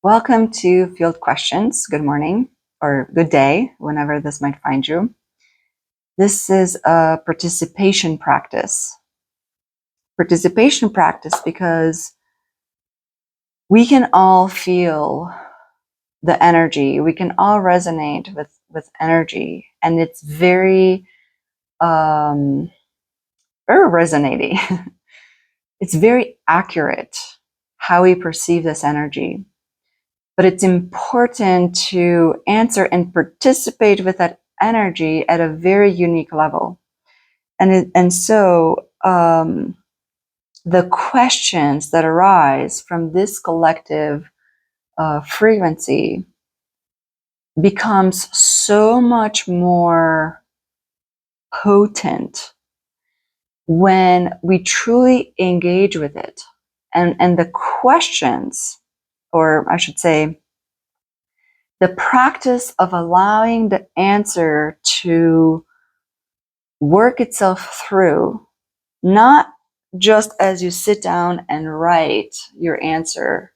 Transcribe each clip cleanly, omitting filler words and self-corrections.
Welcome to Field Questions. Good morning or good day, whenever this might find you. This is a participation practice. Participation practice because we can all feel the energy. We can all resonate with energy, and it's very resonating. It's very accurate how we perceive this energy. But it's important to answer and participate with that energy at a very unique level. And so the questions that arise from this collective frequency becomes so much more potent when we truly engage with it. And the questions, or I should say, the practice of allowing the answer to work itself through, not just as you sit down and write your answer,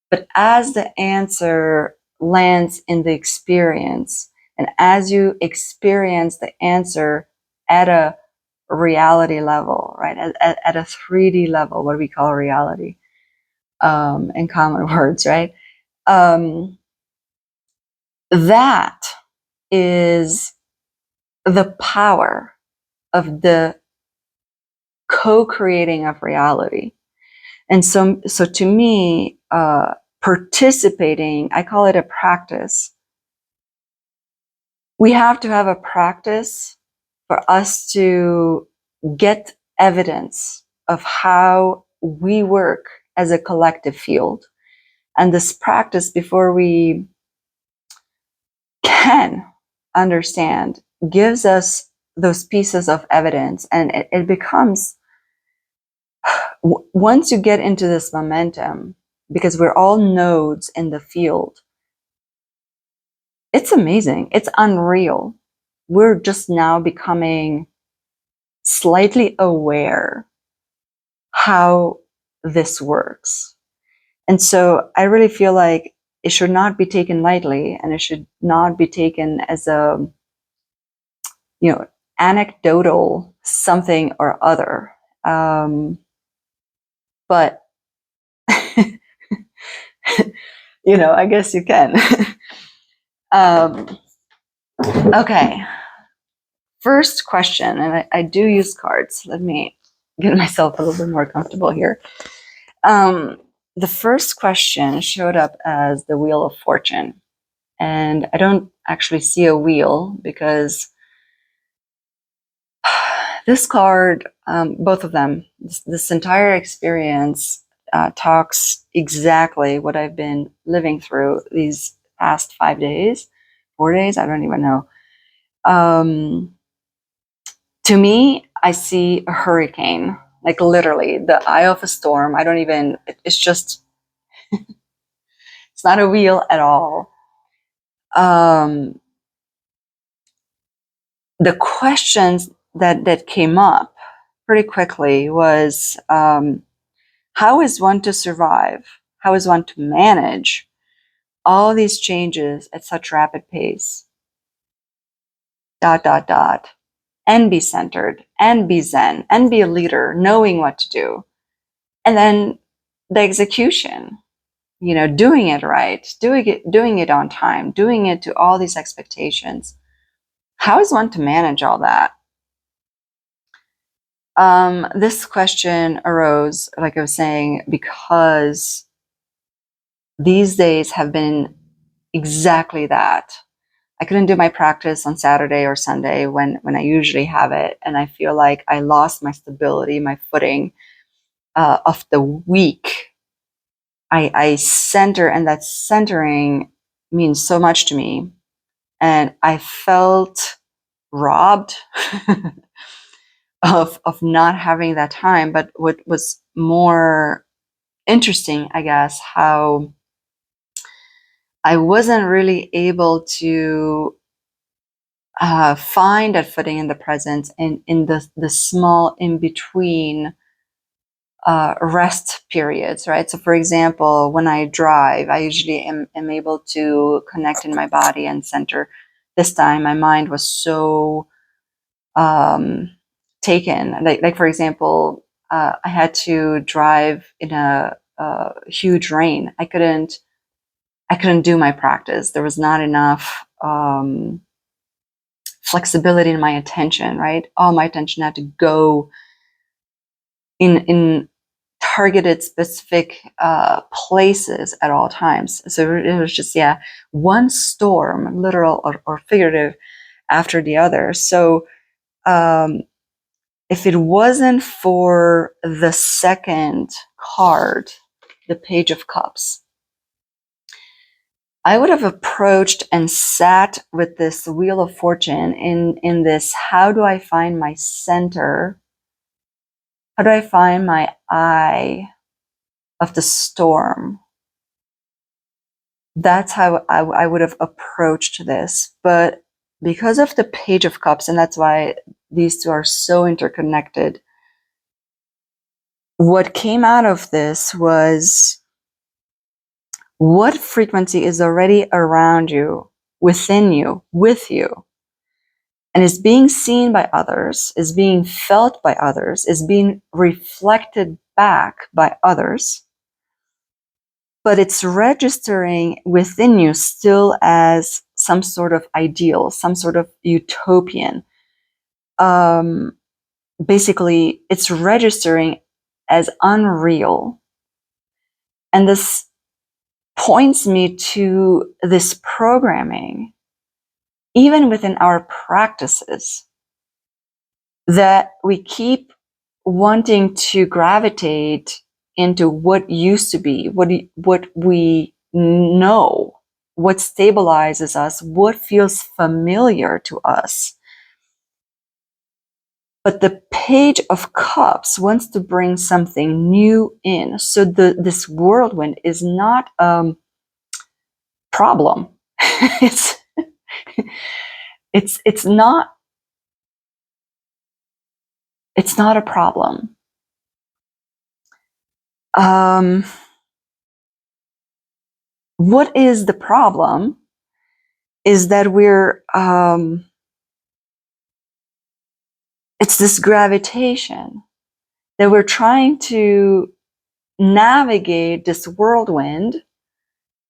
but as the answer lands in the experience, and as you experience the answer at a reality level, right? At a 3D level, what we call reality, in common words, right? That is the power of the co-creating of reality. And so to me, participating, I call it a practice. We have to have a practice for us to get evidence of how we work as a collective field. And this practice, before we can understand, gives us those pieces of evidence, and it becomes, once you get into this momentum, because we're all nodes in the field, it's amazing. It's unreal. We're just now becoming slightly aware how this works. And so I really feel like it should not be taken lightly, and it should not be taken as a, anecdotal something or other. But, I guess you can. Okay. First question, and I do use cards. Let me get myself a little bit more comfortable here. The first question showed up as the Wheel of Fortune. And I don't actually see a wheel because this card, both of them, this entire experience talks exactly what I've been living through these past 5 days, 4 days, I don't even know. To me, I see a hurricane, like literally the eye of a storm. It's just, it's not a wheel at all. The questions that came up pretty quickly was, how is one to survive? How is one to manage all these changes at such rapid pace? ... And be centered, and be zen, and be a leader, knowing what to do. And then the execution, doing it right, doing it on time, doing it to all these expectations. How is one to manage all that? This question arose, like I was saying, because these days have been exactly that. I couldn't do my practice on Saturday or Sunday when I usually have it, and I feel like I lost my stability, my footing of the week. I center, and that centering means so much to me, and I felt robbed of not having that time. But what was more interesting, I guess, how I wasn't really able to find that footing in the present, in the small in between rest periods, right? So for example, when I drive, I usually am able to connect in my body and center. This time my mind was so taken. Like for example, I had to drive in a huge rain. I couldn't do my practice. There was not enough flexibility in my attention, right? All my attention had to go in targeted specific places at all times. So it was just, yeah, one storm, literal or figurative, after the other. So if it wasn't for the second card, the Page of Cups, I would have approached and sat with this Wheel of Fortune in this, how do I find my center? How do I find my eye of the storm? That's how I would have approached this. But because of the Page of Cups, and that's why these two are so interconnected, what came out of this was, what frequency is already around you, within you, with you, and is being seen by others, is being felt by others, is being reflected back by others, but it's registering within you still as some sort of ideal, some sort of utopian. Basically, it's registering as unreal. And this points me to this programming, even within our practices, that we keep wanting to gravitate into what used to be, what we know, what stabilizes us, what feels familiar to us. But the Page of Cups wants to bring something new in. So this whirlwind is not a problem. it's it's not a problem. What is the problem is that we're it's this gravitation that we're trying to navigate this whirlwind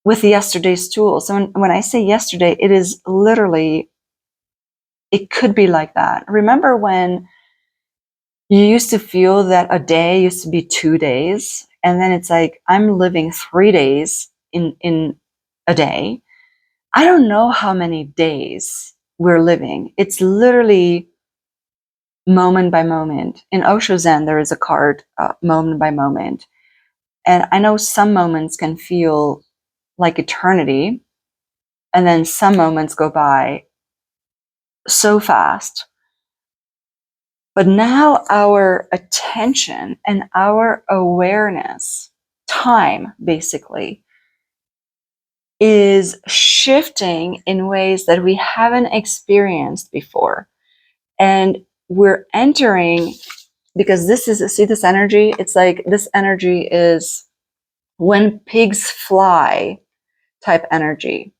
with yesterday's tools. So when I say yesterday, it is literally, it could be like that. Remember when you used to feel that a day used to be 2 days, and then it's like, I'm living 3 days in a day. I don't know how many days we're living. It's literally moment by moment. In Osho Zen, there is a card, moment by moment. And I know some moments can feel like eternity, and then some moments go by so fast. But now our attention and our awareness, time basically, is shifting in ways that we haven't experienced before. And we're entering, because this is, see this energy? It's like, this energy is when pigs fly type energy,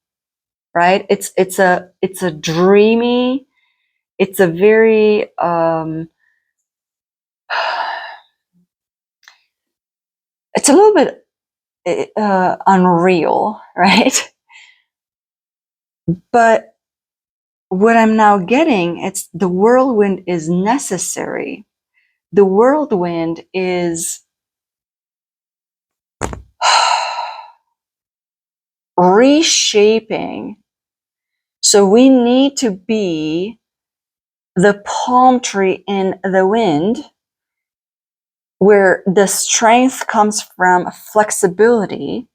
right? It's a dreamy, it's a very it's a little bit unreal, right? But what I'm now getting, it's the whirlwind is necessary. The whirlwind is reshaping. So we need to be the palm tree in the wind, where the strength comes from flexibility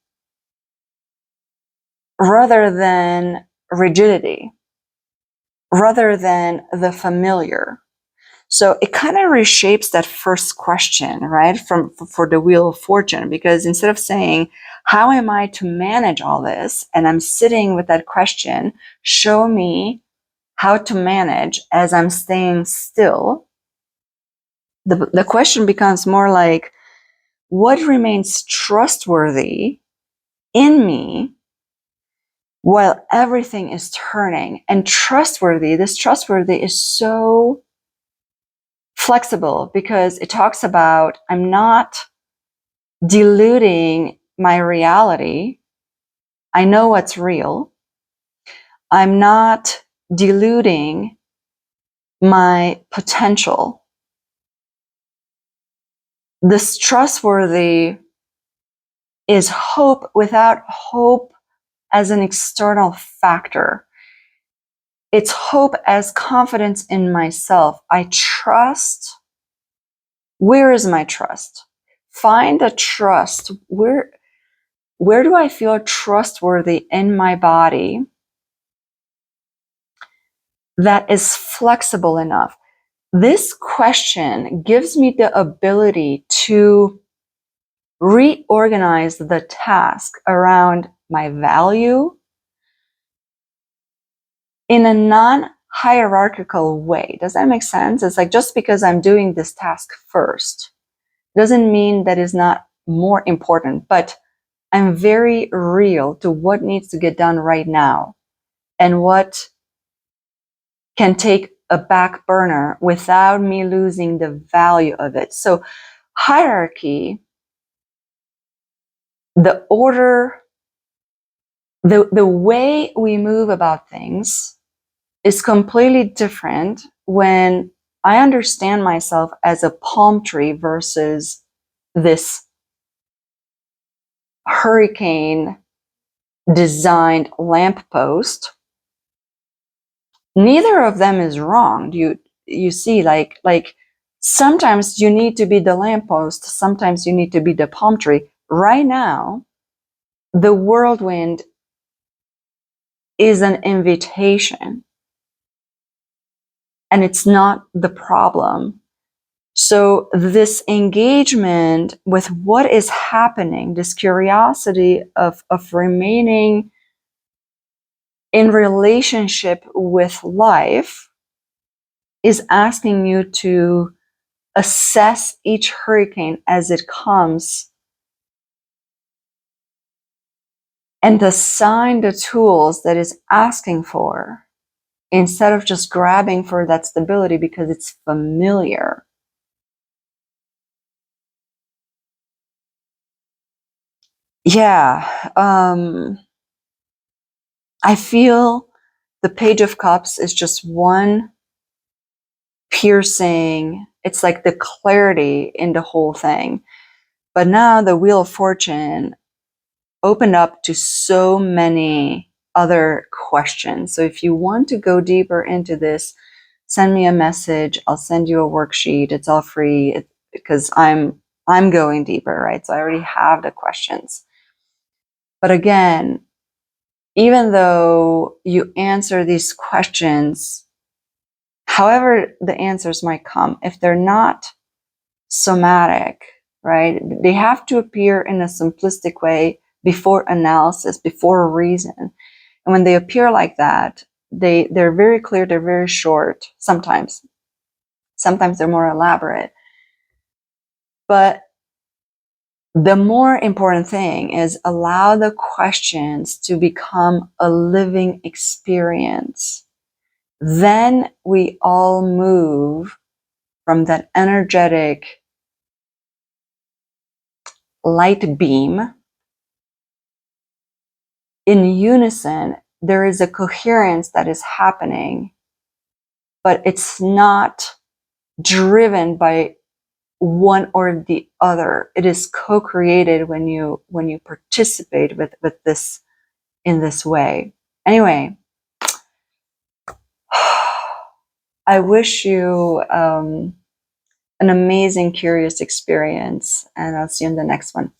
rather than rigidity, rather than the familiar. So it kind of reshapes that first question, right? For the Wheel of Fortune, because instead of saying, how am I to manage all this? And I'm sitting with that question, show me how to manage as I'm staying still. The question becomes more like, what remains trustworthy in me while everything is turning. And this trustworthy is so flexible because it talks about I'm not diluting my reality. I know what's real. I'm not diluting my potential. This trustworthy is hope without hope as an external factor. It's hope as confidence in myself. I trust. Where is my trust? Find the trust. Where do I feel trustworthy in my body that is flexible enough? This question gives me the ability to reorganize the task around my value in a non-hierarchical way. Does that make sense? It's like just because I'm doing this task first doesn't mean that is not more important, but I'm very real to what needs to get done right now and what can take a back burner without me losing the value of it. So hierarchy, the order, the way we move about things is completely different when I understand myself as a palm tree versus this hurricane designed lamppost. Neither of them is wrong. You see, like sometimes you need to be the lamppost, sometimes you need to be the palm tree. Right now, the whirlwind is an invitation, and it's not the problem. So this engagement with what is happening, this curiosity of remaining in relationship with life, is asking you to assess each hurricane as it comes and assign the tools that it's asking for instead of just grabbing for that stability because it's familiar. Yeah, I feel the Page of Cups is just one piercing, it's like the clarity in the whole thing. But now the Wheel of Fortune opened up to so many other questions. So if you want to go deeper into this, send me a message. I'll send you a worksheet. It's all free because I'm going deeper, right? So I already have the questions. But again, even though you answer these questions, however the answers might come, if they're not somatic, right? They have to appear in a simplistic way before analysis, before reason. And when they appear like that, they're very clear, they're very short sometimes. Sometimes they're more elaborate. But the more important thing is allow the questions to become a living experience. Then we all move from that energetic light beam. In unison, there is a coherence that is happening, but it's not driven by one or the other. It is co-created when you participate with this in this way. Anyway, I wish you an amazing, curious experience, and I'll see you in the next one.